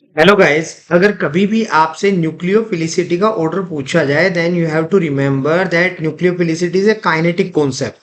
Hello guys, अगर कभी भी आपसे न्यूक्लियोफिलिसिटी का ऑर्डर पूछा जाए then you have to remember that nucleophilicity is a kinetic concept.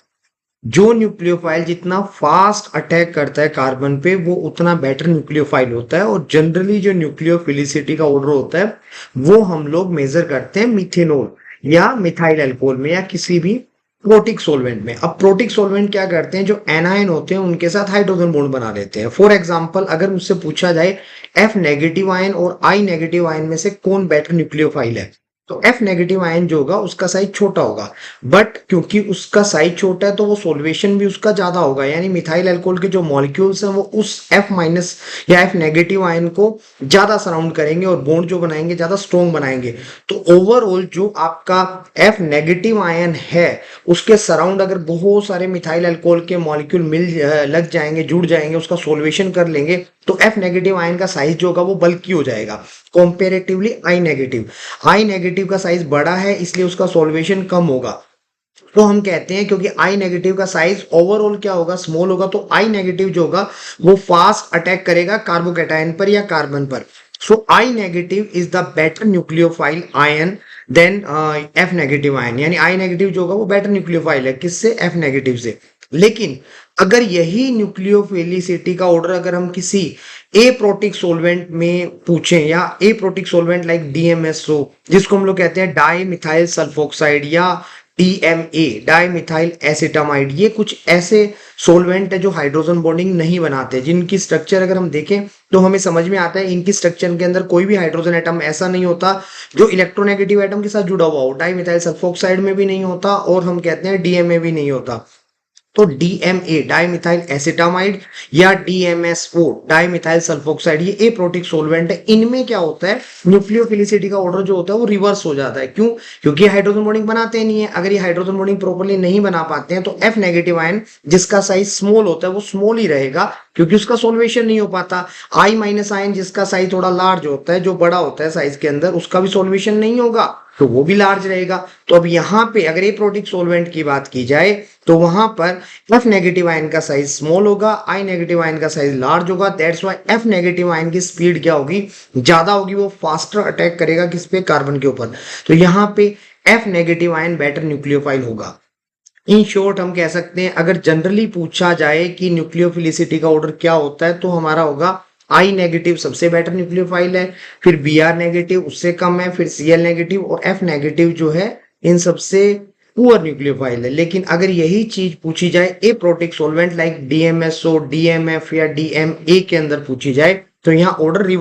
जो न्यूक्लियोफाइल जितना फास्ट अटैक करता है कार्बन पे वो उतना बेटर न्यूक्लियोफाइल होता है। और जनरली जो न्यूक्लियोफिलिसिटी का ऑर्डर होता है वो हम लोग मेजर करते हैं मिथेनॉल या मिथाइल अल्कोहल में या किसी भी प्रोटिक सोलवेंट में। अब प्रोटिक सोलवेंट क्या करते हैं, जो एनायन होते हैं उनके साथ हाइड्रोजन बॉन्ड बना लेते हैं। फॉर एग्जांपल अगर मुझसे पूछा जाए एफ नेगेटिव आयन और आई नेगेटिव आयन में से कौन बेटर न्यूक्लियोफाइल है, तो एफ नेगेटिव आयन जो होगा उसका साइज छोटा होगा। बट क्योंकि उसका साइज छोटा है तो वो सोल्वेशन भी उसका ज्यादा होगा, यानी मिथाइल अल्कोहल के जो मॉलिक्यूल्स हैं वो उस एफ माइनस या एफ नेगेटिव आयन को ज्यादा सराउंड करेंगे और बॉन्ड जो बनाएंगे ज्यादा स्ट्रॉन्ग बनाएंगे। तो ओवरऑल जो आपका एफ नेगेटिव आयन है उसके सराउंड अगर बहुत सारे मिथाइल अल्कोहल के मॉलिक्यूल लग जाएंगे, जुड़ जाएंगे, उसका सोल्वेशन कर लेंगे, तो एफ नेगेटिव आयन का साइज जो होगा वो बल्की हो जाएगा कंपेरेटिवली आई नेगेटिव। आई नेगेटिव का साइज बड़ा है इसलिए उसका सॉल्वेशन कम होगा। तो हम कहते हैं क्योंकि आई नेगेटिव का साइज ओवरऑल क्या होगा, स्मॉल होगा, तो आई नेगेटिव जो होगा वो फास्ट अटैक करेगा कार्बोकैटायन पर या कार्बन पर। So I negative is the better nucleophile ion than F negative ion, यानी आई नेगेटिव जो होगा वो बेटर न्यूक्लियोफाइल है किससे, एफ नेगेटिव से। लेकिन अगर यही न्यूक्लियोफिलिसिटी का ऑर्डर अगर हम किसी ए प्रोटिक सोलवेंट में पूछें या ए प्रोटिक सोलवेंट लाइक डीएमएसओ जिसको हम लोग कहते हैं डाई मिथाइल सल्फोक्साइड या डीएमए डाई मिथाइल एसिटामाइड, ये कुछ ऐसे सोलवेंट है जो हाइड्रोजन बॉन्डिंग नहीं बनाते, जिनकी स्ट्रक्चर अगर हम देखें तो हमें समझ में आता है इनकी स्ट्रक्चर के अंदर कोई भी हाइड्रोजन एटम ऐसा नहीं होता जो इलेक्ट्रोनेगेटिव एटम के साथ जुड़ा हुआ हो। डाई मिथाइल सल्फोक्साइड में भी नहीं होता और हम कहते हैं डीएमए भी नहीं होता। तो डीएमए डाइमिथाइल एसिटामाइड या डीएमएसओ डाइमिथाइल सल्फोक्साइड ये ए प्रोटिक सोलवेंट है। इनमें क्या होता है, न्यूक्लियोफिलिसिटी का ऑर्डर जो होता है वो रिवर्स हो जाता है। क्यों? क्योंकि हाइड्रोजन बॉन्डिंग बनाते नहीं है। अगर ये हाइड्रोजन बॉन्डिंग प्रॉपर्ली नहीं बना पाते हैं तो एफ नेगेटिव आयन जिसका साइज स्मॉल होता है वो स्मॉल ही रहेगा क्योंकि उसका सोल्वेशन नहीं हो पाता। आई माइनस आयन जिसका साइज थोड़ा लार्ज होता है, जो बड़ा होता है साइज के अंदर, उसका भी सोल्वेशन नहीं होगा तो वो भी लार्ज रहेगा। तो अब यहाँ पे अगर ए प्रोटिक सोलवेंट की बात की जाए तो वहां पर एफ नेगेटिव आयन का साइज स्मॉल होगा, आई नेगेटिव आयन का साइज लार्ज होगा। That's why F negative ion की स्पीड क्या होगी, ज्यादा होगी, वो फास्टर अटैक करेगा किस पे, कार्बन के ऊपर। तो यहाँ पे F negative ion better nucleophile होगा। इन शॉर्ट हम कह सकते हैं अगर जनरली पूछा जाए कि न्यूक्लियोफिलिसिटी का ऑर्डर क्या होता है तो हमारा होगा आई नेगेटिव सबसे बेटर न्यूक्लियोफाइल है, फिर बी आर नेगेटिव उससे कम है, फिर सी एल नेगेटिव और एफ नेगेटिव जो है इन सबसे पुअर न्यूक्लियोफाइल है। लेकिन अगर यही चीज पूछी जाए aprotic solvent like DMSO DMF या डीएमए के अंदर पूछी जाए तो यहाँ ऑर्डर